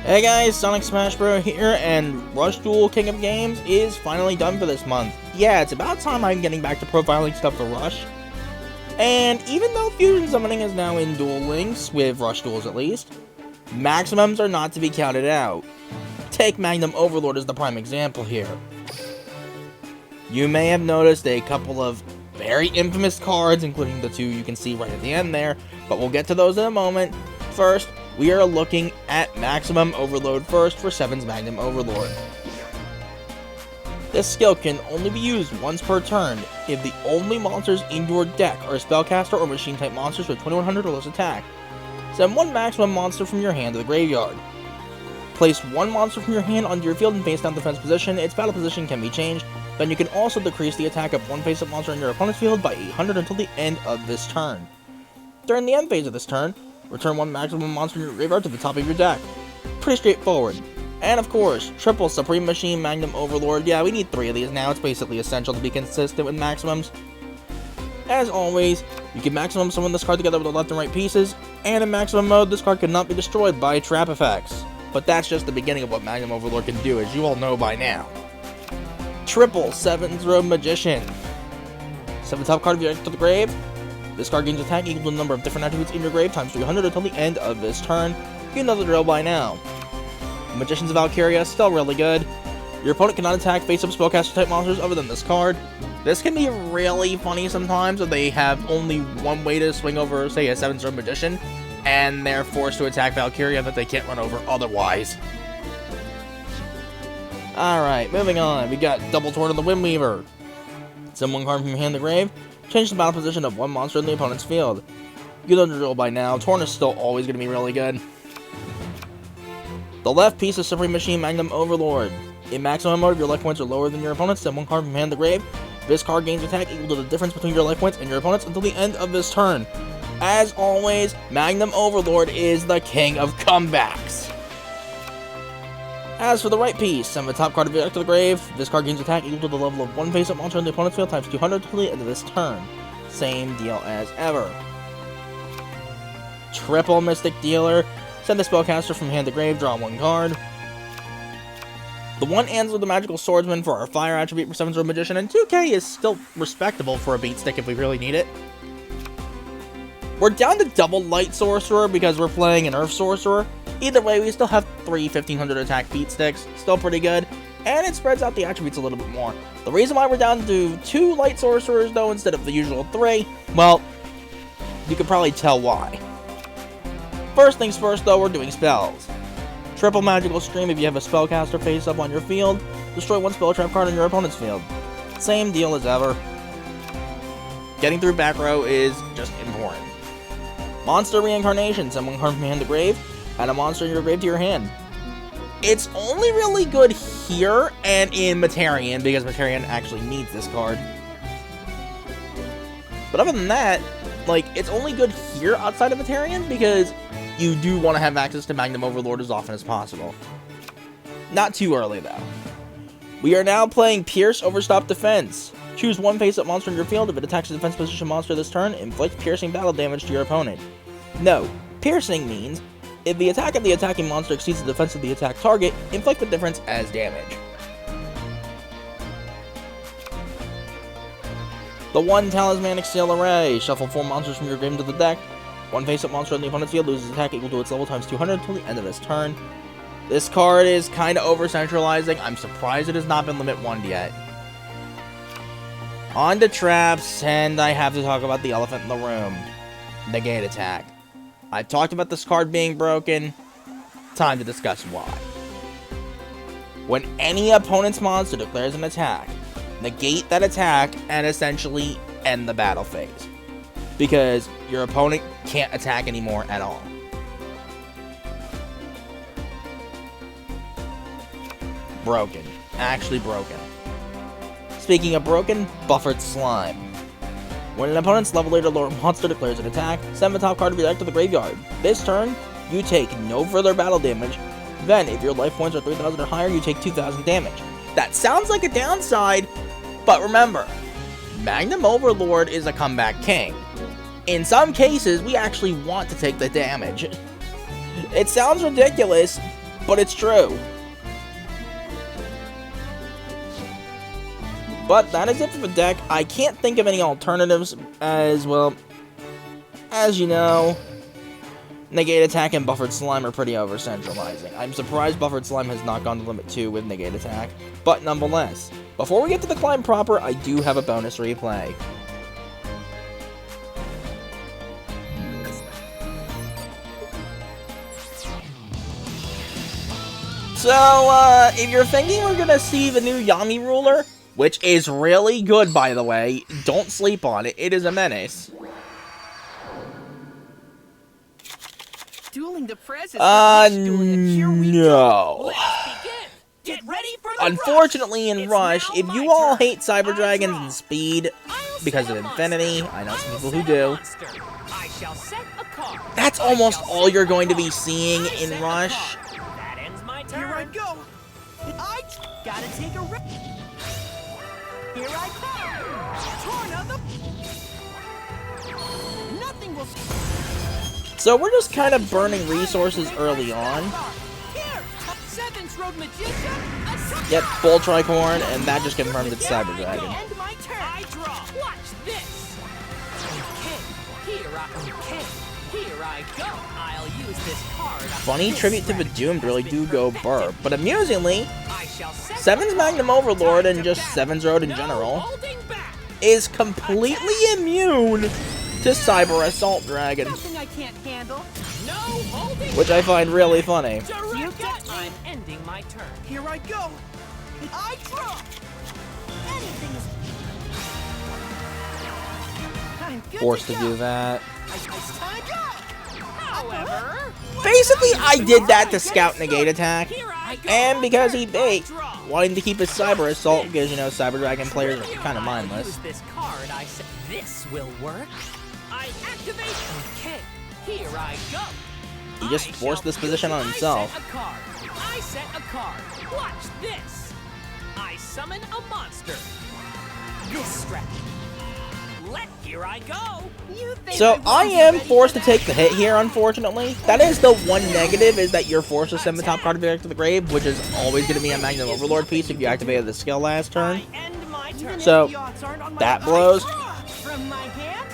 Hey guys, Sonic Smash Bros. Here, and Rush Duel King of Games is finally done for this month. Yeah, it's about time I'm getting back to profiling stuff for Rush. And even though Fusion Summoning is now in Duel Links, with Rush Duels at least, maximums are not to be counted out. Take Magnum Overlord as the prime example here. You may have noticed a couple of very infamous cards, including the two you can see right at the end there, but we'll get to those in a moment. First, we are looking at Maximum Overload first for 7's Magnum Overlord. This skill can only be used once per turn if the only monsters in your deck are Spellcaster or Machine type monsters with 2100 or less attack. Send one Maximum monster from your hand to the graveyard. Place one monster from your hand onto your field in face-down defense position. Its battle position can be changed. Then you can also decrease the attack of one face-up monster in your opponent's field by 800 until the end of this turn. During the end phase of this turn, return one Maximum monster in your graveyard to the top of your deck. Pretty straightforward. And of course, triple Supreme Machine Magnum Overlord. Yeah, we need 3 of these now. It's basically essential to be consistent with maximums. As always, you can maximum summon this card together with the left and right pieces, and in maximum mode, this card cannot be destroyed by trap effects. But that's just the beginning of what Magnum Overlord can do, as you all know by now. Triple 7's Robe Magician. 7 top card of your deck to the grave. This card gains attack equal to the number of different attributes in your grave times 300 until the end of this turn. You know the drill by now. Magician's Valkyria, still really good. Your opponent cannot attack face-up spellcaster type monsters other than this card. This can be really funny sometimes if they have only one way to swing over, say, a 7's Robe Magician, and they're forced to attack Valkyria that they can't run over otherwise. Alright, moving on. We got Double Torn of the Windweaver. Send one card from your hand to the grave. Change the battle position of one monster in the opponent's field. You know the drill by now. Torn is still always going to be really good. The left piece of Supreme Machine Magnum Overlord. In maximum mode, if your life points are lower than your opponent's, send one card from hand to the grave. This card gains attack equal to the difference between your life points and your opponent's until the end of this turn. As always, Magnum Overlord is the king of comebacks. As for the right piece, send the top card of your deck to the grave. This card gains attack equal to the level of one face-up monster in the opponent's field times 200 until the end of this turn. Same deal as ever. Triple Mystic Dealer. Send the spellcaster from hand to grave, draw one card. The one answer the Magical Swordsman for our fire attribute for 7's Robe Magician, and 2k is still respectable for a beat stick if we really need it. We're down to double Light Sorcerer because we're playing an Earth Sorcerer. Either way, we still have 3 1500 attack beat sticks, still pretty good, and it spreads out the attributes a little bit more. The reason why we're down to 2 Light Sorcerers though instead of the usual 3, well, you can probably tell why. First things first though, we're doing spells. Triple Magical Stream if you have a spellcaster face up on your field, destroy one spell trap card on your opponent's field. Same deal as ever. Getting through back row is just important. Monster Reincarnation, send one card from hand to grave, add a monster in your grave to your hand. It's only really good here and in Materian, because Materian actually needs this card. But other than that, like, it's only good here outside of Materian, because you do want to have access to Magnum Overlord as often as possible. Not too early, though. We are now playing Pierce over Stop Defense. Choose one face-up monster in your field. If it attacks a defense position monster this turn, inflict piercing battle damage to your opponent. No, piercing means if the attack of the attacking monster exceeds the defense of the attack target, inflict the difference as damage. The one Talismanic Seal Array. Shuffle 4 monsters from your grave into the deck. One face-up monster in the opponent's field loses attack equal to its level times 200 until the end of this turn. This card is kind of over-centralizing. I'm surprised it has not been limit 1'd yet. On to traps, and I have to talk about the elephant in the room. Negate attack. I've talked about this card being broken. Time to discuss why. When any opponent's monster declares an attack, negate that attack and essentially end the battle phase. Because your opponent can't attack anymore at all. Broken. Actually broken. Speaking of broken, Buffered Slime. When an opponent's level 8 or lower monster declares an attack, send the top card of your deck to the graveyard. This turn, you take no further battle damage. Then, if your life points are 3000 or higher, you take 2000 damage. That sounds like a downside, but remember, Magnum Overlord is a comeback king. In some cases, we actually want to take the damage. It sounds ridiculous, but it's true. But that is it for the deck. I can't think of any alternatives as well. As you know, Negate Attack and Buffered Slime are pretty over-centralizing. I'm surprised Buffered Slime has not gone to Limit 2 with Negate Attack, but nonetheless. Before we get to the climb proper, I do have a bonus replay. So, if you're thinking we're gonna see the new Yami Ruler, which is really good, by the way, don't sleep on it, it is a menace. Dueling the Prez is no. Get ready for the Unfortunately, in Rush, if you all hate Cyber Dragons draw. and Speed because of set a Infinity, monster. I know some I'll people who set a do, monster. I shall set a card. that's I almost shall all set you're a going to be card. seeing I in set a Rush. card. That ends my turn. Here I go. I gotta take a rip. Here I come. Torn of the. Nothing will. So we're just kind of burning resources early on. Here, Seventh Road Magician. Yep, Bull Tricorn, and that just confirmed it's Cyber Dragon. End my turn. I draw. Watch this. Here I go. I'll use this card. Funny tribute to the Doomed really do go burr, but amusingly, I shall set Seven's a Magnum card. Overlord Time and to just battle. Seven's Road in No general holding back. is completely immune to Cyber Assault Dragon, Nothing I can't handle. No holding which I find really funny. Direct You got me. I'm ending my turn. Here I go. I draw. Anything is. I'm good Forced to go. do that. Time go. However, Basically, I did that to scout Negate Attack, here I go. and because he bait, Draw. wanting to keep his Cyber Assault, because, you know, Cyber Dragon players are kind of Use mindless. this card. I said this will work. I activate. Okay. Here I go. He just I forced shall- this position on himself. I set a card. I set a card. Watch this. I summon a monster. This strap. Here I go. You think So wouldn't I be am ready forced for to that? take the hit here, unfortunately. That is the one negative, is that you're forced to send the top card of your deck to the grave, which is always going to be a Magnum Overlord piece if you activated the skill last turn. I end my turn. So, The odds aren't on my that side. blows. From my hand,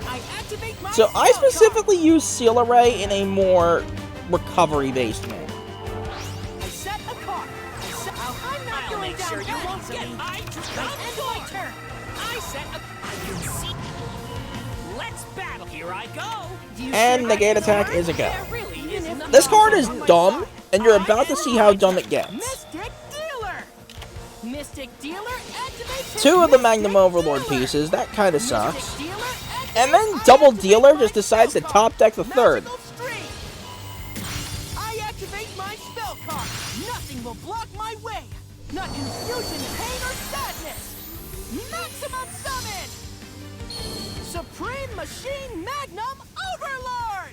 I activate my So I spell card. specifically use Seal Array in a more recovery-based manner. I set a card. I'm not I'll going make down sure you that won't easily. get. I I draw end my turn. I set a. I can see. Let's battle. Here I go. And Negate Attack is a go. There really is nothing. This card is dumb, and you're about to see how dumb it gets. Mystic Dealer. Mystic Dealer activates. Two of the Mystic Magnum Overlord Dealer. pieces, that kind of Mystic sucks. Dealer activates. And then Double Dealer just decides to top deck the third. Magical Stream. I activate my spell card. Nothing will block my way. Not confusion, pain, or sadness. Maximum summon. Supreme Machine Magnum Overlord.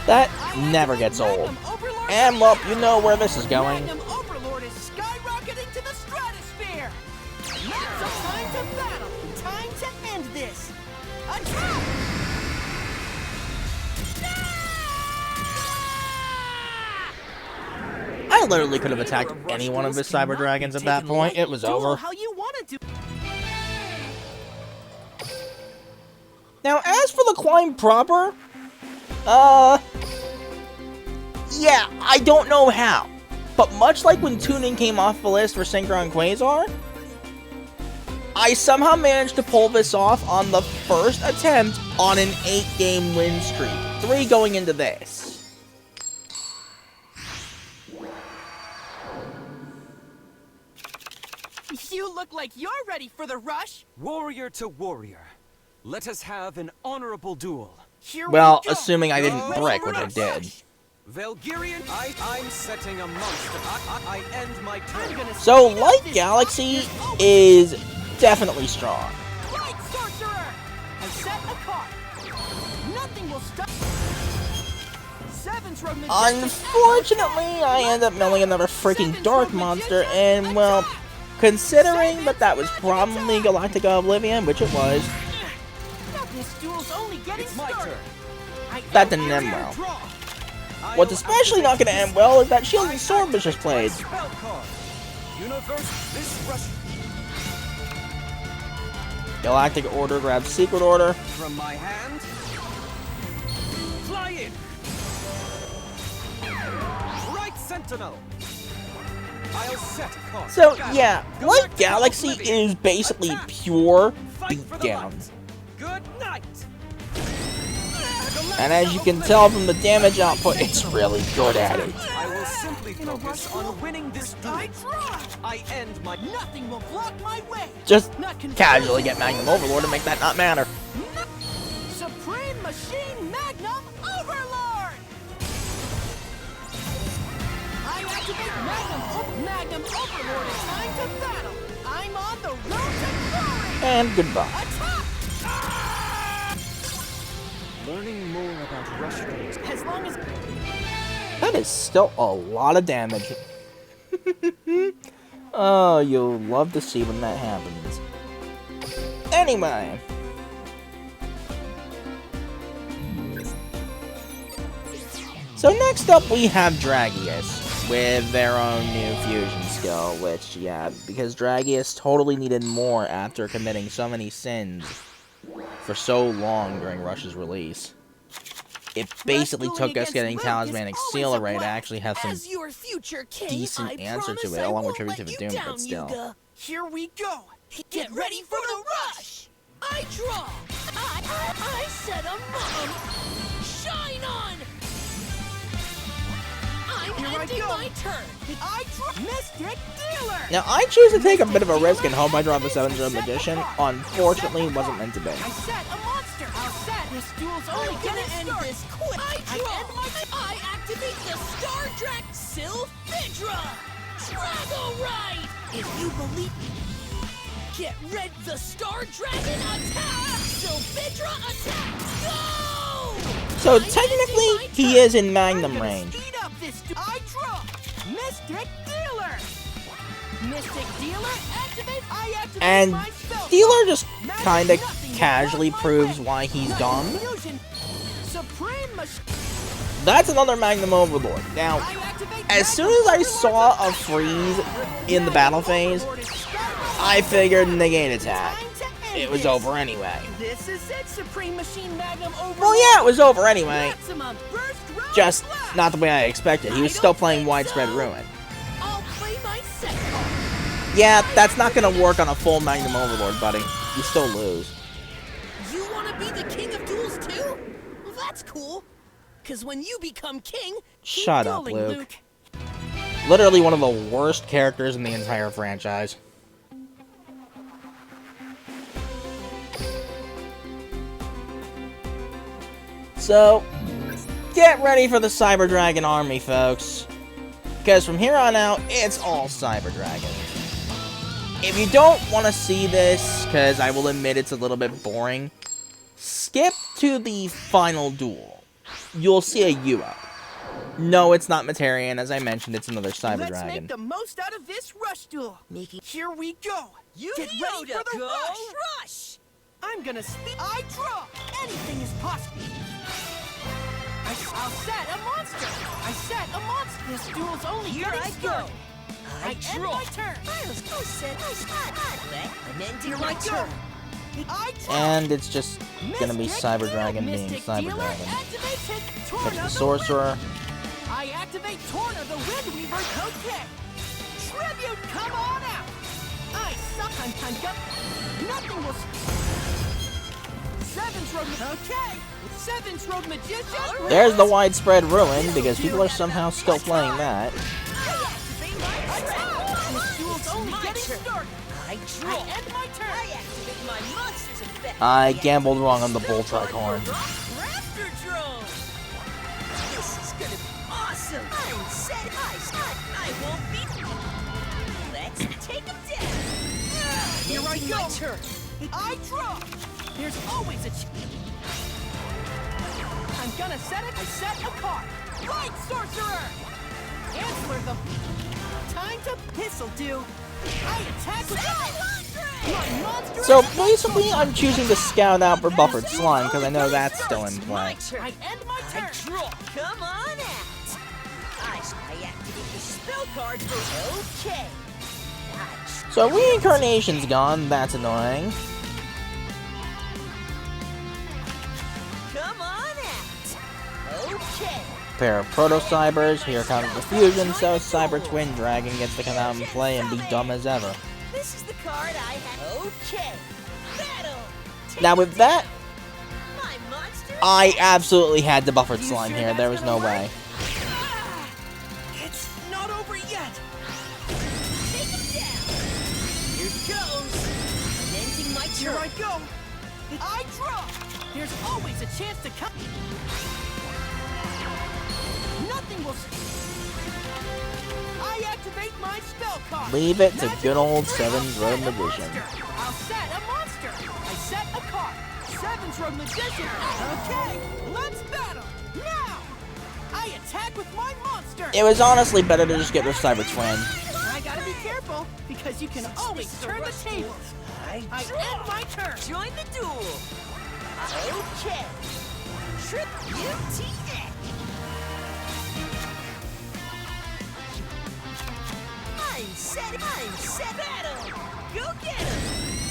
That never gets old. Magnum Overlord And well, you know where this is going. Magnum Overlord is skyrocketing to the stratosphere. Lots of time to battle. Time to end this. Attack! I literally could have attacked any one of his Cyber Dragons at that point. It was Duel over. how you want to do. Now, as for the climb proper, yeah, I don't know how. But much like when Tuning came off the list for Synchron Quasar, I somehow managed to pull this off on the first attempt on an 8-game win streak. 3 going into this. You look like you're ready for the rush. Warrior to warrior, let us have an honorable duel. Here Well, we go. assuming I didn't Ready brick, for which I the did. rush. Valkyrian, I'm setting a monster. I end my I'm turn. gonna So, speed up Light this Galaxy rush. Oh, is definitely strong. Light Sorcerer. I set a card. Nothing will stop. Seven's Road Majestic. Unfortunately, I end up milling another freaking dark monster, and well, considering that was probably Galactica Oblivion, which it was, Now this duel's only getting It's my started. turn. that didn't end well. What's especially not going to end well is that Shield and Sword was just played. Spell card. Universe, this rush Galactic Order grabs Secret Order. from my hand. Fly in. Right Sentinel. I'll set a card. So yeah, Light Galaxy is basically pure Fight for the beatdown. light. Good night. And as you can tell from the damage output, it's really good at it. I will simply focus on winning this duel. I try. I end my Nothing will block my way. Just Not confused. casually get Magnum Overlord to make that not matter. Supreme Machine Magnum Overlord! I activate Magnum Overlord. It's time to battle. I'm on the road to glory. And goodbye. Attack! learning more about rush rates. As long as That is still a lot of damage. Oh, you'll love to see when that happens. Anyway. So next up we have Dragius with their own new fusion skill, which, yeah, because Dragius totally needed more after committing so many sins for so long during Rush's release. It basically took us getting Talismanic Seal Array to actually have some as your future king, decent I answer to promise it, I along with won't Tribute let to you Doom, but down, still. Yuga. Here we go. Get ready for the rush. I draw. I set a mom. Shine on. I'm ending my turn. I draw. Mystic Dealer. Now, I choose to take a bit of a risk and hope I draw the 7-0 Magician. Unfortunately, it wasn't meant to be. I set a monster. I'll set. This duel's only gonna end this quick. I activate the Star Drac Sylphidra. Dragorite. If you believe me, get red. The Star Dragon attack. Sylphidra attack. Go. So, technically, he is in Magnum range. Speed up this. I draw. Mystic Dealer. Mystic Dealer activate. I activate And my spell. Dealer just kinda casually proves why he's dumb. Supreme Machine. That's another Magnum Overlord. Now, as soon as I saw a freeze in the battle phase, I figured negate attack. It was over anyway. This is it, Supreme Machine Magnum Overlord. Well, yeah, it was over anyway. Maximum burst round Just blast. not the way I expected. He was still playing Widespread Ruin. I'll play my set card. Yeah, that's not gonna work on a full Magnum Overlord, buddy. You still lose. You want to be the king of duels too? Well, that's cool. Cause when you become king, keep Shut up, dueling, Luke. Literally one of the worst characters in the entire franchise. So, get ready for the Cyber Dragon army, folks. Because from here on out, it's all Cyber Dragon. If you don't want to see this, because I will admit it's a little bit boring, skip to the final duel. You'll see a UO. No, it's not Materian. As I mentioned, it's another Cyber Let's Dragon. make the most out of this rush duel. Here we go. Get ready for the rush. I'm gonna speak. I draw. Anything is possible. I'll set a monster. I set a monster. This duel's only getting started. I end my turn. I'm ending my turn. I draw. And it's just gonna be Mystic Cyber Dealer. Dragon being Mystic Cyber Dealer Dragon. activates it. Touch Torna the the Sorcerer. I activate Torna the Windweaver. Okay. Tribute, come on out. I suck. I'm go. Nothing will. Seven's Road. Okay. Seven's Road Magician. There's the Widespread Ruin, because people are somehow still playing that. This duel's only getting started. I end my turn. I activate my monster's effect. I gambled wrong on the Bull Tricorn. Raptor Drone. This is gonna be awesome. I'm set. I won't be. Let's take him down. Here I go. My turn. I draw. There's always a. I'm gonna set it. I set a card. Light Sorcerer! Answer the... Time to this'll do. I attack with... My monster... So basically, I'm choosing to scout out for Buffered Slime because I know that's still in play. I end my turn. Draw. Come on out. I activate the spell card for okay. So Reincarnation's gone, that's annoying. Come on out. Okay. Pair of Proto Cybers, here comes the fusion, so Cyber Twin Dragon gets to come out and play and be dumb as ever. This is the card I have. Okay. Battle. Now with that, My monster. I absolutely had the Buffered Slime here, there was no way. It's not over yet. Take him down. Here goes. Ending my Here turn. I go. I draw. There's always a chance to come. Nothing will... I activate my spell card. Leave it to Magic good old Freedom. Seven's Road Set a Magician. monster. I'll set a monster. I set a card. Seven's Road Magician. Okay, let's battle. Now, I attack with my monster. It was honestly better to just get rid of Cyber Twin. I gotta be careful, because you can always turn the tables. I end my turn. Join the duel. Okay. Trip UTX. I'm set. Battle. Go get him.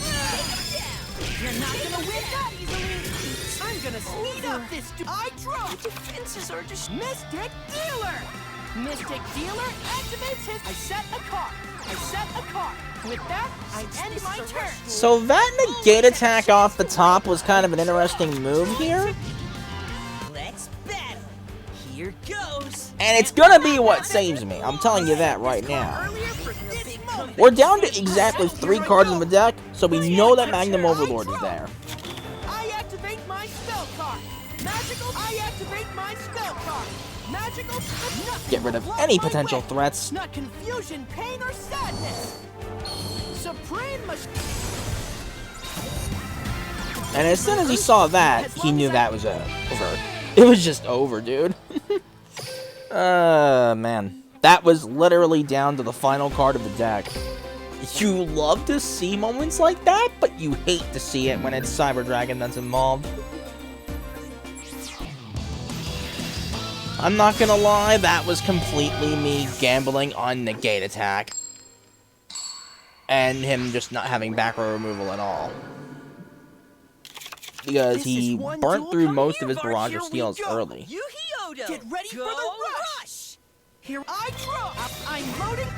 Take him down. You're not gonna win that easily. I'm gonna speed up this. I draw. Defenses are just. Mystic Dealer. Mystic Dealer activates his. I set a card. I set a card. With that, I end my turn. So that negate attack off the top was kind of an interesting move here. Let's battle. Here goes. And it's gonna be what saves me, I'm telling you that right now. Earlier for this moment. We're down to exactly 3 cards in the deck, so we know that Magnum Overlord is there. I activate my spell card. Magical. I activate my spell card. Magical. Nothing Get rid of will block any my potential way. threats. Not confusion, pain, or sadness. Supreme machine. And as soon as he saw that, he knew that was over. It was just over, dude. Man. That was literally down to the final card of the deck. You love to see moments like that, but you hate to see it when it's Cyber Dragon that's involved. I'm not gonna lie, that was completely me gambling on negate attack. And him just not having back row removal at all. Because he burnt through most of his Barrage of Steels early. Yu-Gi-Oh! Get ready for the rush. Here I draw. I'm loading.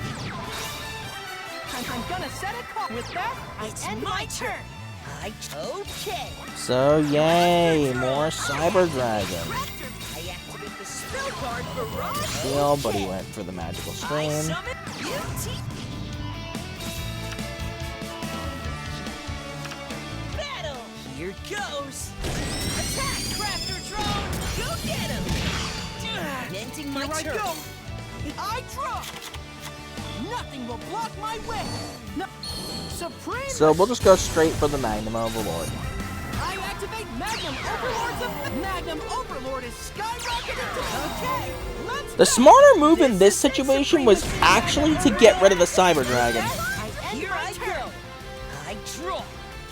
I'm gonna set a card. With that, I end my turn. Okay. So yay, more Cyber Dragon. I activate the spell card for Barrage. Steel, but he went for the magical I stream. summon UT. Battle. Here goes. Attack, Crafter Drone. Go get him. Ending my Here I turn. go. I draw. Nothing will block my way. No. Supreme. So we'll just go straight for the Magnum Overlord. I activate Magnum Overlord's effect. Magnum Overlord is skyrocketing to... Okay, let's... The smarter move in this situation was actually to get rid of the Cyber Dragon. I end Here my I turn. go. I draw.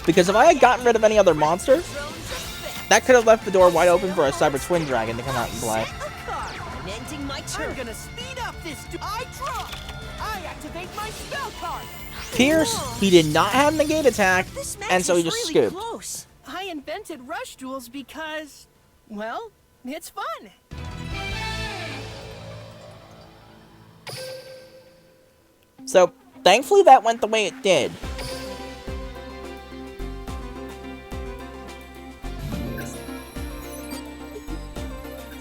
Because if I had gotten rid of any other monster, Drone's effect. that could have left the door wide open for a Cyber Twin Dragon to come out and play. Set a card. I'm ending my I'm turn. gonna speed up this... I draw. I activate my spell card. Pierce, he did not have negate attack, This match and so he is just really scooped. close. I invented rush duels because... Well, it's fun. So, thankfully that went the way it did.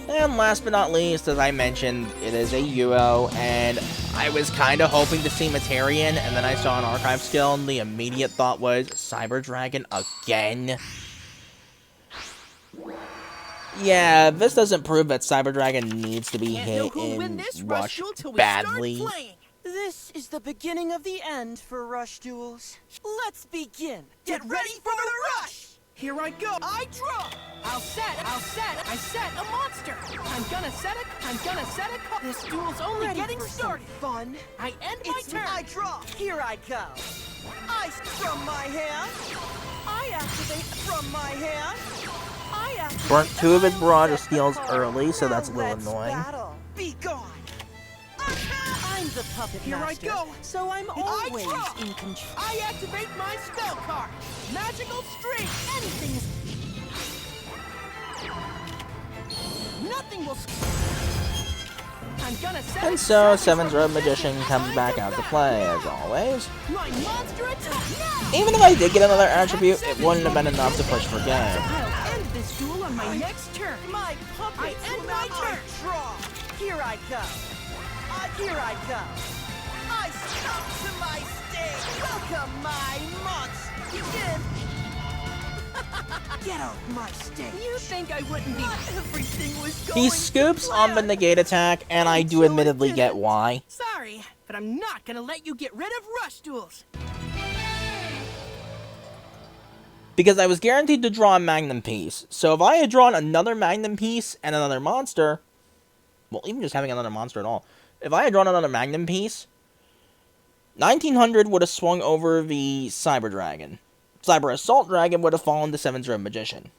And last but not least, as I mentioned, it is a UO, and I was kind of hoping to see Materian, and then I saw an archive skill, and the immediate thought was, Cyber Dragon again? Yeah, this doesn't prove that Cyber Dragon needs to be Can't know hit who'll win in this Rush duel till we badly. start playing. This is the beginning of the end for rush duels. Let's begin. Get ready for the rush. Here I go. I draw. I set a monster. I'm gonna set a card. This duel's only getting started. Fun. I end my turn. I draw. Here I go. I from my hand. I activate from my hand. I activate. Burnt 2 of its Barrage Steals early, so that's a little Let's annoying. battle. Be gone. I'm the puppet Here master, I go. so I'm always draw. in control. I activate my spell card. Magical String. Anything is Nothing will. I'm gonna set. And so, Seven's Robe Magician comes back out to play, as always. My monster attack now. Even if I did get another attribute, it wouldn't have been enough to push for game. I'll end this duel on my next turn. my puppet. I end my turn. Draw. Here I go. Here I go. I come to my stage. Welcome, my monster. Begin. Get off my stage. You think I wouldn't be? Not everything was going He scoops to on the plan. negate attack, and I do admittedly get why. Sorry, but I'm not gonna let you get rid of rush duels. Because I was guaranteed to draw a Magnum piece. So if I had drawn another Magnum piece and another monster, well, even just having another monster at all, if I had drawn another Magnum piece, 1900 would have swung over the Cyber Dragon. Cyber Assault Dragon would have fallen to Seven's Robe Magician.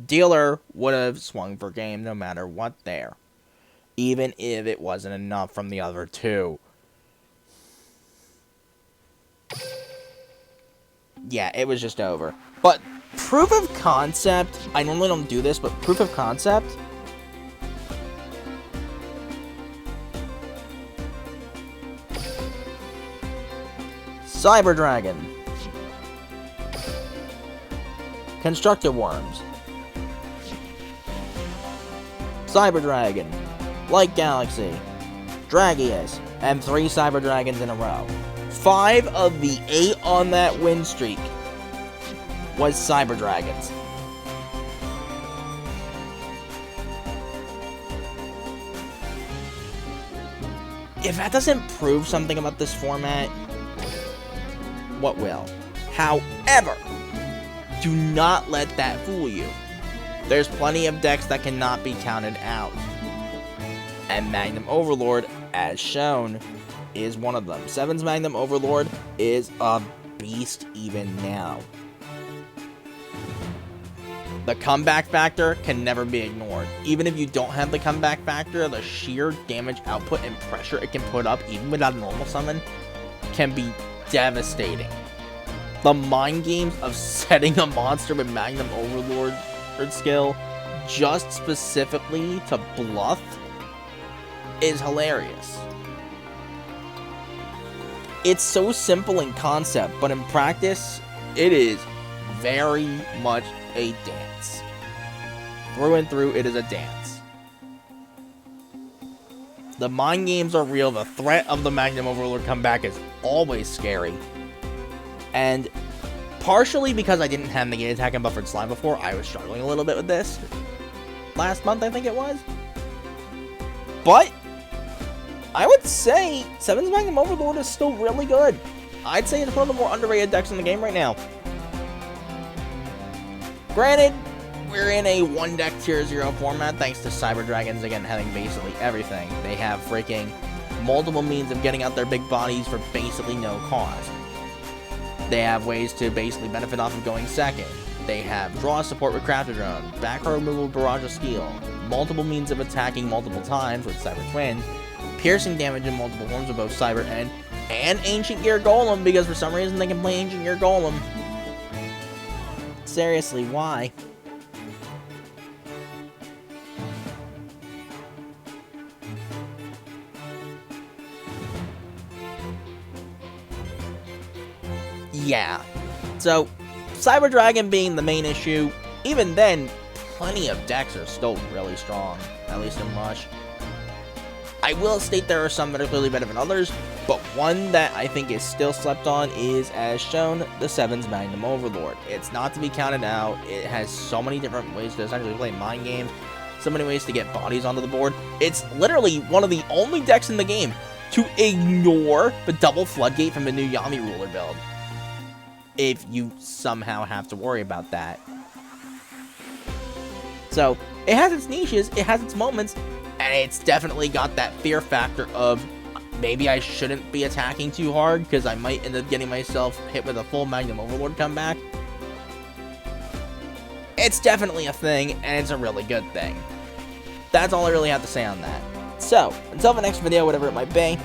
Dealer would have swung for game no matter what there. Even if it wasn't enough from the other two. Yeah, it was just over. But proof of concept, I normally don't do this, but proof of concept, Cyber Dragon, Constructor Worms, Cyber Dragon, Light Galaxy, Dragius, and 3 Cyber Dragons in a row. 5 of the 8 on that win streak was Cyber Dragons. If that doesn't prove something about this format, what will? However, do not let that fool you. There's plenty of decks that cannot be counted out. And Magnum Overlord, as shown, is one of them. Seven's Magnum Overlord is a beast even now. The comeback factor can never be ignored. Even if you don't have the comeback factor, the sheer damage output and pressure it can put up, even without a normal summon, can be devastating. The mind games of setting a monster with Magnum Overlord skill just specifically to bluff is hilarious. It's so simple in concept, but in practice, it is very much a dance. Through and through, it is a dance. The mind games are real. The threat of the Magnum Overlord comeback is always scary. And partially because I didn't have Negate Attack and Buffered Slime before, I was struggling a little bit with this. Last month, I think it was. But I would say Seven's Magnum Overlord is still really good. I'd say it's one of the more underrated decks in the game right now. Granted, we're in a one-deck Tier 0 format thanks to Cyber Dragons, again, having basically everything. They have freaking multiple means of getting out their big bodies for basically no cost. They have ways to basically benefit off of going second. They have draw support with Crafter Drone, back row removal with Barrage of Steel, multiple means of attacking multiple times with Cyber Twin, piercing damage in multiple forms with both Cyber and Ancient Gear Golem, because for some reason they can play Ancient Gear Golem. Seriously, why? Yeah. So, Cyber Dragon being the main issue, even then, plenty of decks are still really strong, at least in Rush. I will state there are some that are clearly better than others, but one that I think is still slept on is, as shown, the Seven's Magnum Overlord. It's not to be counted out. It has so many different ways to essentially play mind games, so many ways to get bodies onto the board. It's literally one of the only decks in the game to ignore the double Floodgate from the new Yami Ruler build. if you somehow have to worry about that. So, it has its niches, it has its moments, and it's definitely got that fear factor of maybe I shouldn't be attacking too hard because I might end up getting myself hit with a full Magnum Overlord comeback. It's definitely a thing, and it's a really good thing. That's all I really have to say on that. So, until the next video, whatever it might be,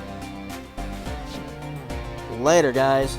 later guys.